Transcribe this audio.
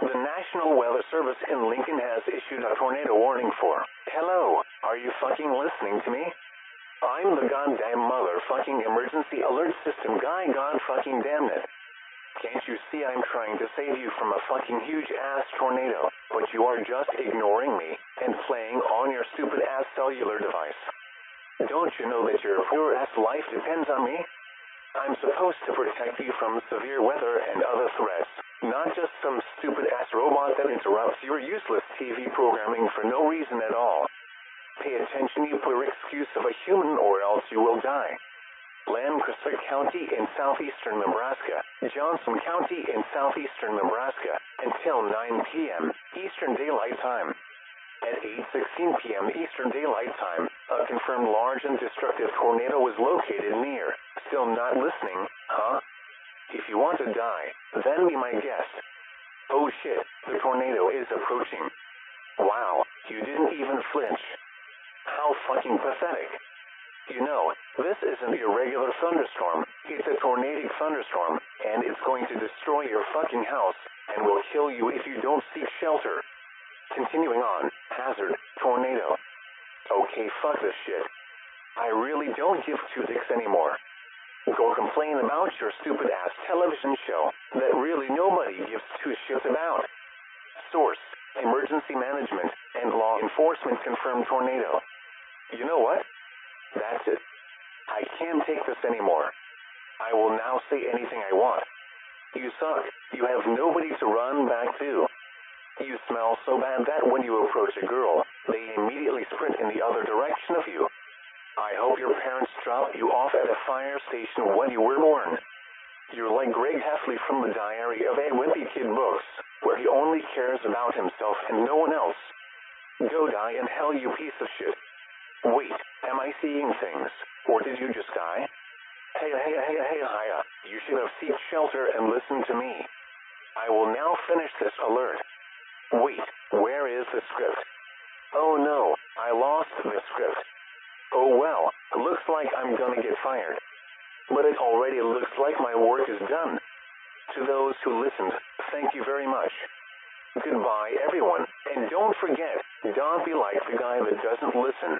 The National Weather Service in Lincoln has issued a tornado warning for. Hello, are you fucking listening to me? I'm the goddamn motherfucking emergency alert system guy, god fucking damn it. Can't you see I'm trying to save you from a fucking huge ass tornado, but you are just ignoring me and playing on your stupid ass cellular device? Don't you know that your poor ass life depends on me? I'm supposed to protect you from severe weather and other threats, not just some stupid ass robot that interrupts your useless TV programming for no reason at all. Pay attention, you poor excuse of a human, or else you will die. Lancaster County in southeastern Nebraska, Johnson County in southeastern Nebraska, until 9 p.m. Eastern Daylight Time. At 8:16 p.m. Eastern Daylight Time, a confirmed large and destructive tornado was located near. Still not listening, huh? If you want to die, then be my guest. Oh shit, the tornado is approaching. Wow, you didn't even flinch. How fucking pathetic. You know, this isn't a regular thunderstorm, it's a tornadic thunderstorm, and it's going to destroy your fucking house, and will kill you if you don't seek shelter. Continuing on, hazard, tornado. Okay, fuck this shit. I really don't give two dicks anymore. Go complain about your stupid ass television show that really nobody gives two shits about. Source, emergency management and law enforcement confirmed tornado. You know what? That's it. I can't take this anymore. I will now say anything I want. You suck. You have nobody to run back to. You smell so bad that when you approach a girl, they immediately sprint in the other direction of you. I hope your parents dropped you off at a fire station when you were born. You're like Greg Heffley from the Diary of a Wimpy Kid books, where he only cares about himself and no one else. Go die in hell, you piece of shit. Wait, am I seeing things, or did you just die? Hey, hiya. You should have sought shelter and listened to me. I will now finish this alert. Wait, where is the script? Oh no, I lost the script. Oh well, looks like I'm gonna get fired. But it already looks like my work is done. To those who listened, thank you very much. Goodbye everyone, and don't forget, don't be like the guy that doesn't listen.